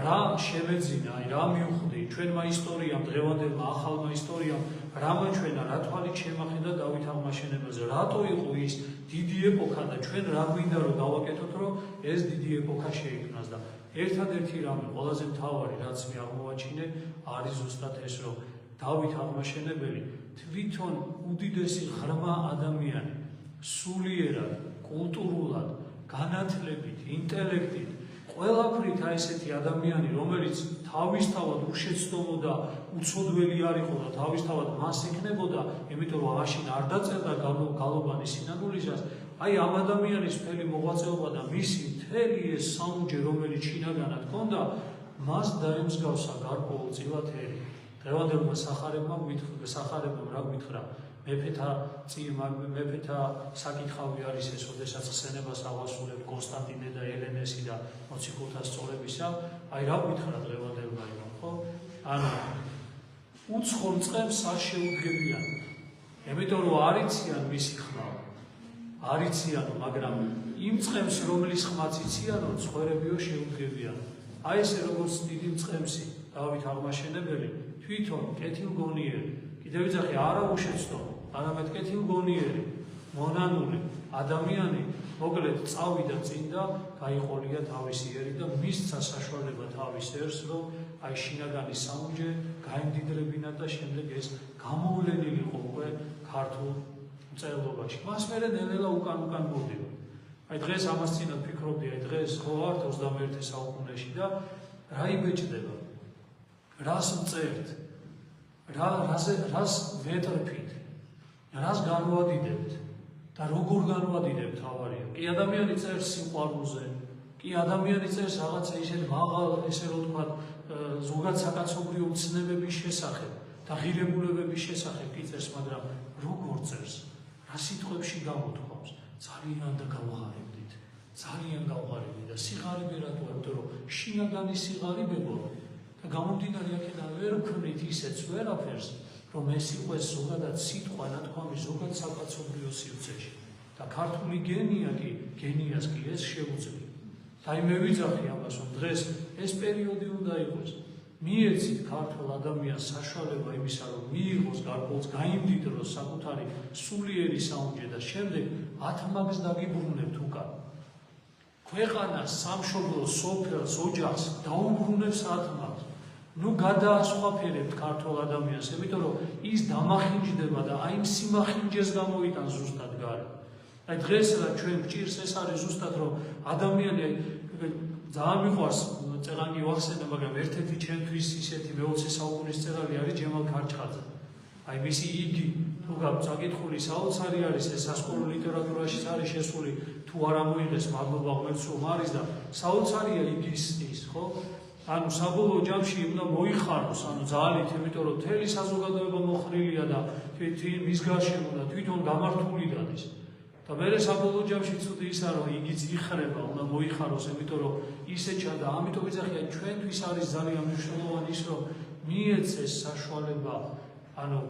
რა შემეძინა, აი რა მივხვდი ჩვენმა ისტორიამ, დღევანდელმა ახალმა ისტორიამ, რა მაჩვენა, რა თვალით შემახედა დავით აღმაშენებელზე, რატო იყო ის დიდი ეპოქა და ჩვენ რა გვინდა რომ გავაკეთოთ, რომ ეს დიდი ეპოქა შეიქმნას და ერთადერთი რამე ყველაზე მთავარი რაც მე აღმოვაჩინე არის ზუსტად ეს, რომ დავით აღმაშენებელი თვითონ უდიდესი ღრმა ადამიანი, სულიერად, კულტურულად, განათლებით, ინტელექტით, ყველაფრით აი ესეთი ადამიანი, რომელიც თავისთავად უშეცდომო და უცოდველი არ იყო და თავისთავად მას იქნებოდა, იმიტომ რომ მაშინ არ დაწერდა გალობანი სინაგურისას, აი ამ ადამიანის მთელი მოღვაწეობა და მისი მთელი ეს საუნჯე, რომელიც შინაგანად ჰქონდა, მას დაემსგავსა გარკვეულწილად ერი. დღევანდელმა სახარებამ რა გვითხრა, მეფეთა საკითხავი არის ეს, ოდესაც ხსენებას ავასრულებ კონსტანტინე და ელენესი და მოციქულთა სწორებისა, აი რა გვითხრა დღევანდელმა იმამ, ხო? ანუ უცხო მწყემს არ შეუდგებიან, იმიტომ რომ არ იციან მისი ხმა, არ იციანო, მაგრამ იმ წყემს, რომლის ხმაც იციანო, ცხოვრებიო შეუდგებიან. აი ესე როგორც დიდი წყემსი, დავით აღმაშენებელი, თვითონ კეთილგონიერი, კიდევ ვიძახი არა უშეცდო, არამედ კეთილგონიერი, მონანული ადამიანი მოკლედ წავიდა წინ და გაიყოლია თავისი ერი და მისცა საშუალება თავის ერს, რომ აი შინაგანი საუნჯე გაემდიდრებინა და შემდეგ ეს გამოვლენილიყო უკვე ქართულ მწერლობაში. მას მერე ნელ-ნელა უკან მოვდიოდა. აი დღეს ამას წინათ ფიქრობდი, აი დღეს ხო ვართ 21 საუკუნეში და რა იბეჭდება, რას მწერთ, რას ვეტრფით, რას განვადიდებთ და როგორ განვადიდებთ თავარია. კი ადამიანი წერს სიყვარულზე, კი ადამიანი წერს რაღაცა ისეთ მაღალ, ესე რომ ვთქვათ, ზოგად საკაცობრიო ცნებების შესახებ და ღირებულებების შესახებ კი წერს, მაგრამ როგორ წერს, რა სიტყვებში გამოთქვამს, ძალიან და გავღარებდით, ძალიან გავღარებდით და სიღარიბე რატოა, იმიტომ რომ შინაგანი სიღარიბებო და გამომდინარე აქედან ვერ ვქმნით ისეც ვერაფერს, რომ ეს იყოს ზოგადად სიტყვა ნათქვამი ზოგად საკაცობრიო სივრცეში და ქართული გენიას კი ეს შეუძლია. და მე ვიძახი ამას, რომ დღეს ეს პერიოდი უნდა იყოს. მიეცით ქართულ ადამიანს საშუალება იმისა, რომ მიიღოს გარკვეულს, გაიმდიდროს საკუთარი სულიერი საუნჯე და შემდეგ ათმაგს დაგიბრუნებთ უკან. ქვეყანას, სამშობლოს, სოფელს, ოჯახს დაუბრუნებს ათმაგს. ნუ გადაასხვაფერებთ ქართულ ადამიანს, იმიტომ რომ ის დამახინჯდება და აი იმ სიმახინჯეს გამოიტანს ზუსტად გარე. აი დღეს რა ჩვენ გვჭირს ეს არის ზუსტად რომ ადამიანი ძალიან მიყვარს წერანი ვახსენე, მაგრამ ერთ-ერთი ჩემთვის ისეთი მე-20 საუკუნის წერალი არის ჯემალ ქარჩხაძე. აი მისი იგი თუ გაკითხული საოცარი არის, ეს სასკოლო ლიტერატურაშიც არის შესული, თუ არ ამოიღეს მადლობა ღმერთს რომ არის და საოცარია იგის ის, ხო? ანუ საბოლოო ჯამში უნდა მოიხაროს, ანუ ძალით, იმიტომ რომ მთელი საზოგადოება მოხრილია და მის გარშემო და თვითონ გამართული დადის. და მერე საბოლოო ჯამში ცუდი ისაა, რომ იგიც იხრება, უნდა მოიხაროს, იმიტომ რომ ისე ჩანდა, ამიტომ ვიძახია, ჩვენთვის არის ძალიან მნიშვნელოვანი ის, რომ მიეცეს საშუალება, ანუ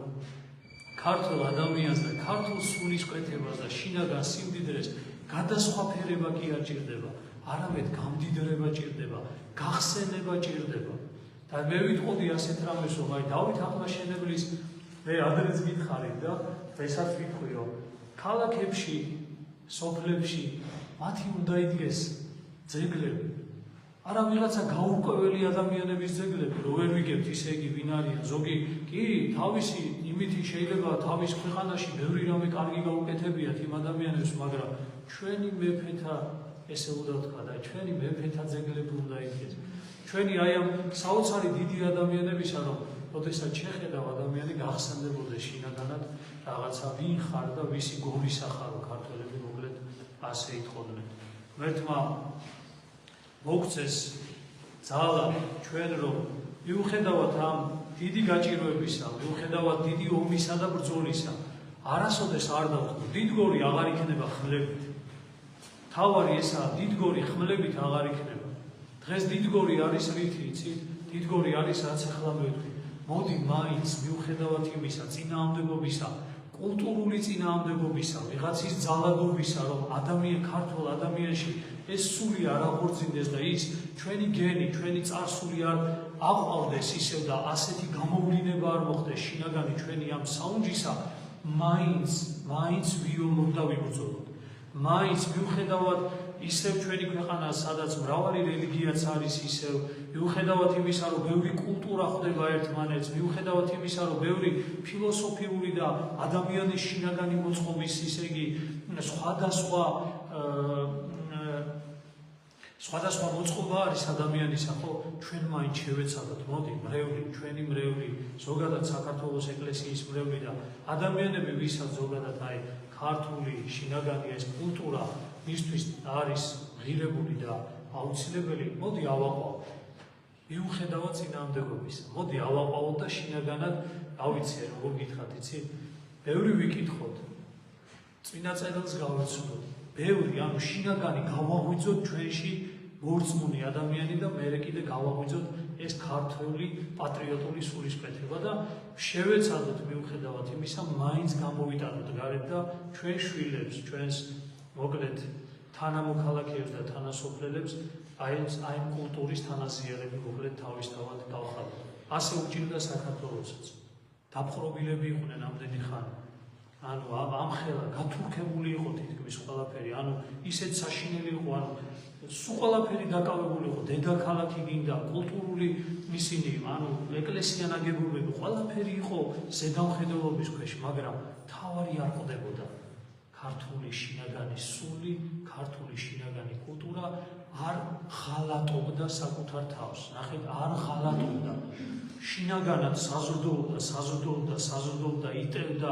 ქართულ ადამიანს და ქართულ სულისკვეთებას და შინაგან სიმდიდრეს გადასხვაფერება კი არ ჭირდება, არამედ გამდიდრება ჭირდება, გახსენება ჭირდება. და მე ვიტყოდი ასეთ რამეს, რომ აი დავით აღმაშენებლის მე ადრეც გითხარით და დღესაც ვიტყვი, რომ ქალაქებში, სოფლებში მათი უნდა იდგეს ძეგლები. არა ვიღაცა გაურკვეველი ადამიანების ძეგლები, რომ ვერ ვიგებთ ისე იგი ვინ არიან. ზოგი კი თავისი იმითი შეიძლება თავის ქვეყანაში ბევრი რამე კარგი გაუკეთებიათ იმ ადამიანებს, მაგრამ ჩვენი მეფეთა ესე უნდა ვთქვა და ჩვენი მეფეთა ძეგლები უნდა იდგეს. ჩვენი აი ამ საოცარი დიდი ადამიანებისა, რომ როდესაც შეხედავ ადამიანი გახსენდებოდეს შინაგანად რაღაცა ვინ ხარ და ვისი გორისა ხარო, ქართველები მოკლედ ასე იტყოდნენ. ღმერთმა მოგწეს ძალა ჩვენ რომ მიუხედავად ამ დიდი გაჭირვებისა, მიუხედავად დიდი ომისა და ბრძოლისა, არასოდეს არ დავხმო, დიდგორი აღარ იქნება ხმლებით. თავარი ესაა, დიდგორი ხმლებით აღარ იქნება. დღეს დიდგორი არის რითი, იცით? დიდგორი არის რაც ახლა მევთქვი. მოდი მაინც მიუხედავად იმისა, წინააღმდეგობისა, კულტურული წინააღმდეგობისა, ვიღაცის ძალადობისა, რომ ქართულ ადამიანში ეს სული არ აღორძინდეს და ის ჩვენი გენი, ჩვენი წარსული არ აყვავდეს ისევ და ასეთი გამოვლინება არ მოხდეს შინაგანი ჩვენი ამ საუნჯისა, მაინც ვიოლოთ და ვიბრძოლოთ. მაინც მიუხედავად ისევ ჩვენი ქვეყანა, სადაც მრავალი რელიგიაც არის ისევ, მიუხედავად იმისა, რომ ბევრი კულტურა ხვდება ერთმანეთს, მიუხედავად იმისა, რომ ბევრი ფილოსოფიური და ადამიანის შინაგანი მოწყობის, ისე იგი სხვადასხვა მოწყობა არის ადამიანისა, ხო, ჩვენ მაინც შევეცადოთ, მოდი, ჩვენი მრევლი, ზოგადად საქართველოს ეკლესიის მრევლი და ადამიანები, ვისაც ზოგადად აი ქართული შინაგანი ეს კულტურა მისთვის არის ღირებული და აუცილებელი, მოდი ავაყავთ. მიუხედავად წინააღმდეგობისა, მოდი ავაყავოთ და შინაგანად ავიცე, როგორ გითხრათ, იცით? ბევრი ვიკითხოთ, წინა წერილს გავეცნოთ, ბევრი, ანუ შინაგანი გავაღვიძოთ ჩვენში მორწმუნე ადამიანი და მერე კიდე გავაღვიძოთ ეს ქართული პატრიოტული სულისკვეთება და შევეცადოთ მიუხედავად იმისა, მაინც გამოვიტანოთ გარეთ და ჩვენ შვილებს, ჩვენს მოკლედ თანამოქალაქეებს და თანასოფლელებს აი კულტურის თანაზიარები მოკლედ თავისთავად გავხადოთ. ასე უჭირდა საქართველოსაც. დაპყრობილები იყვნენ ამდენი ხანი. ანუ ამხელა გათურქებული იყო თითქმის ყველაფერი, ანუ ისეთ საშინელი იყო, ანუ სულ ყველაფერი დაკავებული იყო, დედაქალაქი გინდა, კულტურული ისინი, ანუ ეკლესია ნაგებობები, ყველაფერი იყო ზედამხედველობის ქვეშ, მაგრამ თავარი არ ყდებოდა. ქართული შინაგანი სული, ქართული შინაგანი კულტურა არ ღალატობდა საკუთარ თავს. ნახეთ, არ ღალატობდა. შინაგანად საზრდოობდა, იტევდა,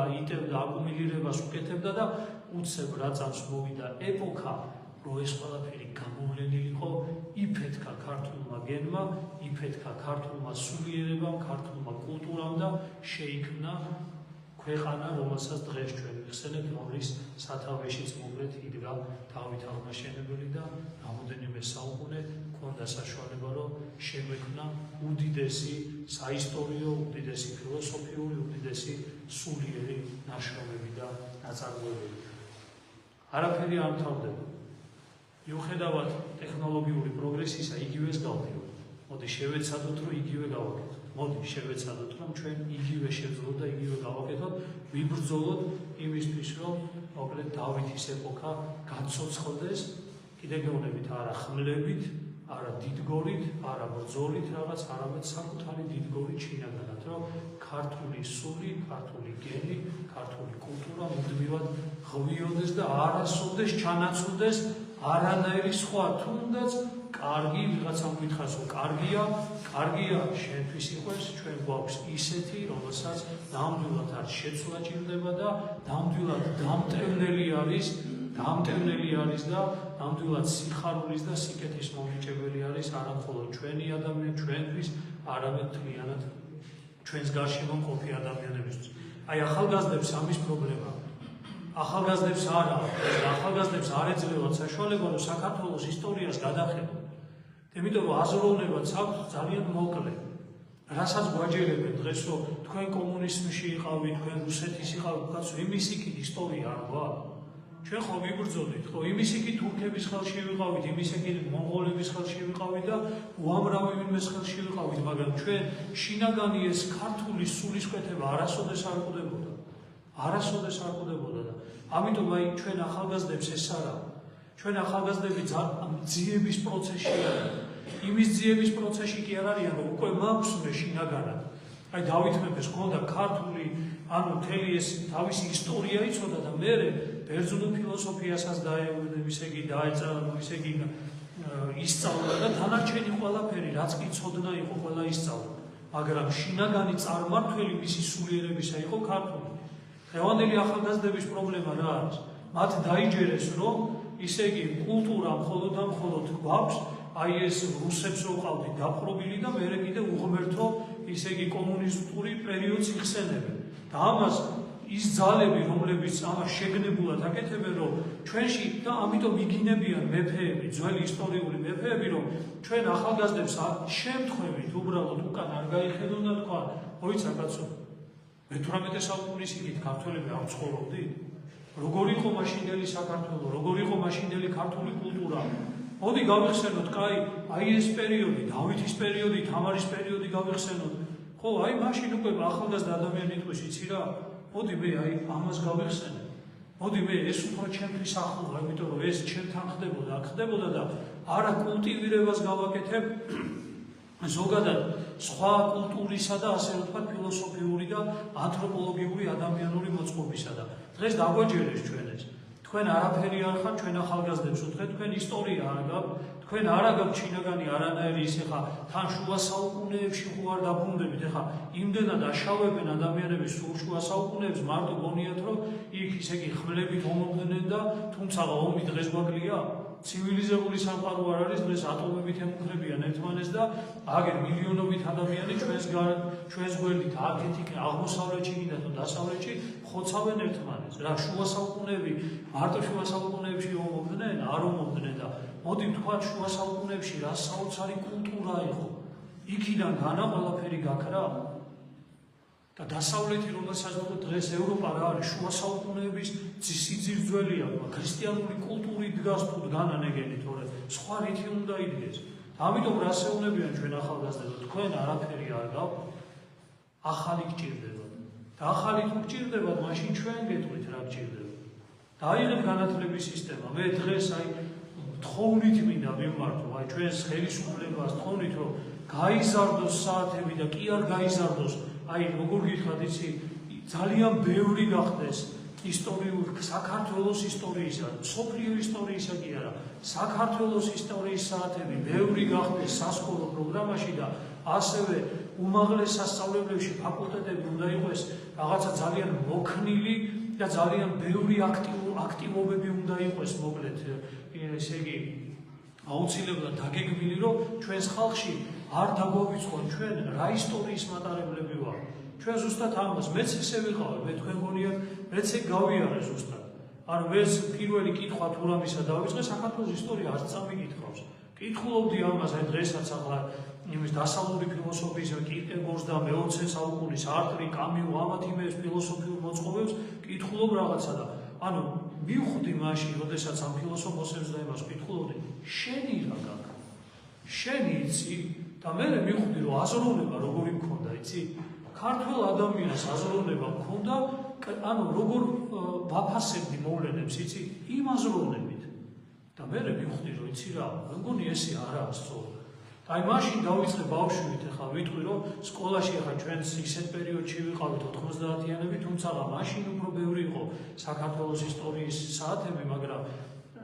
აკუმულირებას უკეთებდა და უცებ რაცაც მოვიდა ეპოქა, რომ ეს ყველაფერი გამოვლენილიყო, იფეთქა ქართულმა გენმა, იფეთქა ქართულმა სულიერებამ, ქართულმა კულტურამ და შეიქმნა ქვეყანა, რომელსაც დღეს ჩვენ ვიხსენებთ, რომლის სათავეშიც მოკლედ იდგა დავით აღმაშენებელი და რამოდენიმე საუკუნე ჰქონდა საშუალება, რომ შემექმნა უდიდესი საისტორიო, უდიდესი ფილოსოფიური, უდიდესი სულიერი ნაშრომები და ნაწარმოებები. არაფერი არ მთავრდება. მიუხედავად ტექნოლოგიური პროგრესისა, იგივეს გავდივართ. მოდი შევეცადოთ, რომ იგივე გავაკეთოთ. მოდი შევეცადოთ, რომ ჩვენ იგივე შევძლოთ და იგივე გავაკეთოთ, ვიბრძოლოთ იმისთვის, რომ მოკლედ დავითის ეპოქა გაცოცხლდეს, კიდე გეუბნებით, არა ხმლებით, არა დიდგორით, არა ბრძოლით რაღაც, არამედ საკუთარი დიდგორით შინაგანად, რომ ქართული სული, ქართული გენი, ქართული კულტურა მუდმივად ღვიოდეს და არასოდეს ჩანაცვლდეს არანაირი სხვა, თუნდაც კარგი ვიღაცამ გითხარს, რომ კარგია შენთვის იყოს, ჩვენ გვაქვს ისეთი, რომელსაც ნამდვილად არ შეცვლა ჭირდება და ნამდვილად დამტევნელი არის და ნამდვილად სიხარულის და სიკეთის მომრიჭებელი არის არა მხოლოდ ჩვენი ადამიანი, ჩვენთვის, არამედ მთლიანად ჩვენს გარშემო მყოფი ადამიანებისთვის. აი ახალგაზრდებს ამის პრობლემა. ახალგაზრდებს არ ეძლევათ საშუალება, რომ საქართველოს ისტორიას გადახედონ. იმიტომ რომ აზროვნებაც აქვს ძალიან მოკლე. რასაც გვაჯერებენ დღეს, რომ თქვენ კომუნიზმში იყავით, თქვენ რუსეთის იყავით, კაცო, იმის იქით ისტორია არ გვაქვს. ჩვენ ხო ვიბრძოლით, ხო იმის იქით თურქების ხელში ვიყავით, იმის იქით მონღოლების ხელში ვიყავით და უამრავი ვინმეს ხელში ვიყავით, მაგრამ ჩვენ შინაგანი ეს ქართული სულისკვეთება არასოდეს არ ყვდებოდა. და ამიტომ აი ჩვენ ახალგაზრდებს ეს არა. ჩვენ ახალგაზრდები ძიების პროცესში არიან. იმის ძიების პროცესში კი არ არიან, რომ უკვე მაქვს შინაგანად. აი დავით მეფეს ჰქონდა ქართული, ანუ მთელი ეს თავისი ისტორია იცოდა და მე ბერძნულ ფილოსოფიასაც ისწავლა და დანარჩენი ყველაფერი, რაც კი ცოდნა იყო, ყველა ისწავლა. მაგრამ შინაგანი წარმართველი მისი სულიერებისა იყო ქართული. დღევანდელი ახალგაზრდების პრობლემა რა არის? მათ დაიჯერეს, რომ ისე იგი კულტურა მხოლოდ გვაქვს, აი ეს რუსებს რო ყავდით დაპყრობილი და მე კიდე უღმერთო ისე იგი კომუნისტური პერიოდს იხსენებენ. და ამას ის ძალები, რომლებიც ამას შეგნებულად აკეთებენ, რომ ჩვენში და ამიტომ იგინებიან მეფეები, ძველი ისტორიული მეფეები, რომ ჩვენ ახალგაზრდებს შემთხვევით უბრალოდ უკან არ გაიხედონ და თქვა, მოიცა კაცო, მე-18 საუკუნის იქით ქართველები არ ცხოვრობდით? როგორ იყო მაშინდელი საქართველო, როგორ იყო მაშინდელი ქართული კულტურა? მოდი გავიხსენოთ, კაი, აი ეს პერიოდი, დავითის პერიოდი, თამარის პერიოდი გავიხსენოთ. ხო, აი მაშინ უკვე ახალგაზრდა ადამიანი თქვის, იცი რა? მოდი მე აი ამას გავიხსენებ. მოდი მე ეს უფრო ჩემთვის ახლოა, იმიტომ რომ ეს ჩემთან ხდებოდა და არა კულტივირებას გავაკეთებ ზოგადად სხვა კულტურისა და ასე ვთქვათ ფილოსოფიური და ანთროპოლოგიური ადამიანური მოწყობისა და დღეს დაგვაჯერეს ჩვენ ეს. თქვენ არაფერი არ ხართ, ჩვენ ახალგაზრდებს ვთქვეთ, თქვენ ისტორია არ გაქვთ, თქვენ არ აგაქვთ შინაგანი არანაირი ის ეხა თან შუა საუკუნეებში ხო არ დაბრუნდებით, ეხა იმდენად აშავებენ ადამიანების სულ შუა საუკუნეებს, მარტო გონიათ რომ იქ ისე იგი ხმლებით ომობდნენ და თუმცა ომი დღეს გვაკლია. ცივილიზებული სამყარო არ არის, დღეს ატომებით ემუქრებიან ერთმანეთს და აგერ მილიონობით ადამიანი ჩვენს გვერდით აქეთ-იქ აღმოსავლეთში კიდე თუ დასავლეთში ხოცავენ ერთმანეთს. რა შუა საუკუნეები, მარტო შუა საუკუნეებში ომობდნენ, არ ომობდნენ და მოდი ვთქვათ შუა საუკუნეებში რა საოცარი კულტურა იყო. იქიდან განა ყველაფერი გაქრა. და დასავლეთი, რომელსაც დღეს ევროპა რა არის, შუა საუკუნეების სიძირძველია, ქრისტიანული კულტურით დგას თუ დგანანეგენი, თორე სხვა რითი უნდა იდგეს. ამიტომ რასეუნებიან ჩვენ ახალგაზრდებს, თქვენ არაფერი არ გაქვთ, ახალი გჭირდებათ. და ახალი თუ გჭირდებათ, მაშინ ჩვენ გეტყვით რა გჭირდება. დაიღეთ განათლების სისტემა. მე დღეს თხოვნით მინდა მიმართო, ჩვენს ხელისუფლებას თხოვნით, რომ გაიზარდოს საათები და კი არ გაიზარდოს, როგორ გითხრათ, იცი, ძალიან ბევრი გახდეს ისტორიულ საქართველოს ისტორიისა, მსოფლიო ისტორიისა კი არა, საქართველოს ისტორიის საათები ბევრი გახდეს სასკოლო პროგრამაში და ასევე უმაღლეს სასწავლებლებში ფაკულტეტები უნდა იყოს რაღაცა ძალიან მოქნილი და ძალიან ბევრი აქტივობები უნდა იყოს, მოკლედ, ესე იგი, აუცილებლად დაგეგმილი, რომ ჩვენს ხალხში არ დაგვავიწყოთ ჩვენ რა ისტორიის მატარებლები ვარ. ჩვენ ზუსტად ამას, მეც ესე ვიყავი, მე თქვენ გონიათ, მეც ეგ გავიარე ზუსტად. ანუ მეც პირველი კითხვა თუ რამისა დავიწყე, საქართველოს ისტორია არც წამიკითხავს. კითხულობდი ამას, დღესაც ახლა იმის დასავლური ფილოსოფიის კირკეგორს და მე-20 საუკუნის არტრი, კამიუ, ამათ იმეს ფილოსოფიურ მოწყობებს კითხულობ რაღაცა და ანუ მივხვდი მაშინ, როდესაც ამ ფილოსოფოსებს და იმას კითხულობდი, შენი რა გაქვს? შენი იცი? და მე მივხვდი, რომ აზროვნება როგორი მქონდა, იცი? ქართველ ადამიანს აზროვნება მქონდა, ანუ როგორ ვაფასებდი მოვლენებს, იცი? იმ აზროვნებით. და მე მივხვდი, რომ იცი რა, მე მგონი ესე არაა სწორი. აი მაშინ დავიწყე ბავშვით, ახლა ვიტყვი, რომ სკოლაში ახლა ჩვენს ისეთ პერიოდში ვიყავით 90-იანები, თუმცა მაშინ უფრო ბევრი იყო საქართველოს ისტორიის საათები, მაგრამ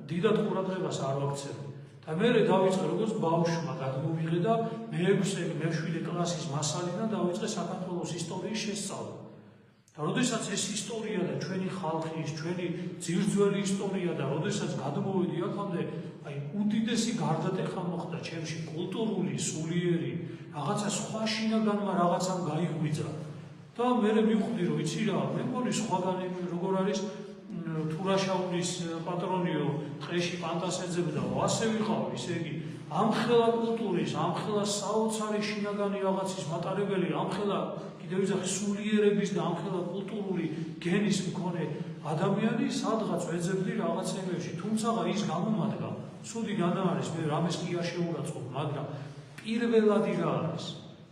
დიდად ყურადღებას არ ვაქცევდი. და მე დავიწყე როგორც ბავშვმა გადმოვიღე და მე-7 კლასის მასალიდან დავიწყე საქართველოს ისტორიის შესწავლა. და როდესაც ეს ისტორია და ჩვენი ხალხის, ჩვენი ძირძველი ისტორია და როდესაც გადმოვედი აქამდე, აი უდიდესი გარდატეხა მოხდა ჩემში კულტურული, სულიერი, რაღაცა სხვა შინაგანმა რაღაცამ გაიღვიძა. და მე მივხვდი, რომ იცი რა, მე მგონი სხვაგანი როგორ არის თურაშაულის პატრონიო, ტყეში პანტასეძები და ასე ვიყავ, ისე იგი, ამხელა კულტურის, ამხელა საოცარი შინაგანი რაღაცის მატარებელი, ამხელა კიდევ ვიზახი სულიერების და ამხელა კულტურული გენის მქონე ადამიანი სადღაც ვეძებდი რაღაცებებში, თუმცა ის გამომადგა, ცუდი განა არის, მე რამეს კი არ შეურაცხყოფ, მაგრამ პირველადი რა არის,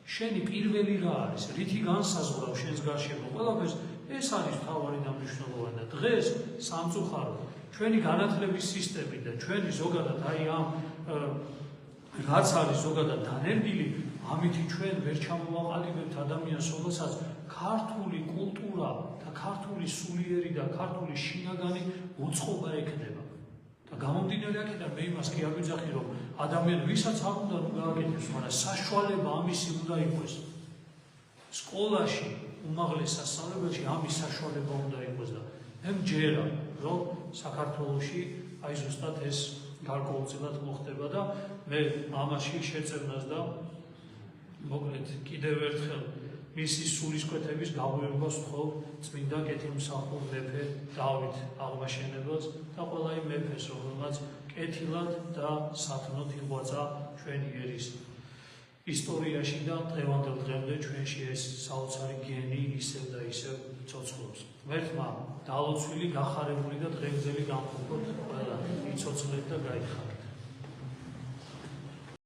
შენი პირველი რა არის, რითი განსაზღვრავ შენს გარშემო ყველაფერს, ეს არის მთავარი და მნიშვნელოვანი და დღეს სამწუხაროდ ჩვენი განათლების სისტემი და ჩვენი ზოგადად აი ამ რაც არის ზოგადად დანერგილი, ამითი ჩვენ ვერ ჩამოვაყალიბებთ ადამიანს, რომელსაც ქართული კულტურა და ქართული სულიერი და ქართული შინაგანი უწყობა ექნება. და გამომდინარე აქედან მე იმას კი არ ვიძახი, რომ ადამიანი ვისაც არ უნდა გააკეთოს, მაგრამ საშუალება ამისი უნდა იყოს. სკოლაში, უმაღლეს სასწავლებელში ამის საშუალება უნდა იყოს და მე მჯერა, რომ საქართველოში აი ზუსტად ეს გარკვეულწილად მოხდება და მე ამაში შეწევნას და მოკლედ კიდევ ერთხელ მისი სულისკვეთების გაღვივებას ვთხოვ წმინდა კეთილმსახურ მეფე დავით აღმაშენებელს და ყველა იმ მეფეს, რომელმაც კეთილად და სათნოთ იღვაწა ჩვენი ერის ისტორიაში და დღევანდელ დღემდე ჩვენში ეს საოცარი გენი ისევ და ისევ ცოცხლობს. ღმერთმა დალოცვილი, გახარებული და დღემდელი გამყოფოთ ყველა იცოცხლეთ და გაიხარეთ.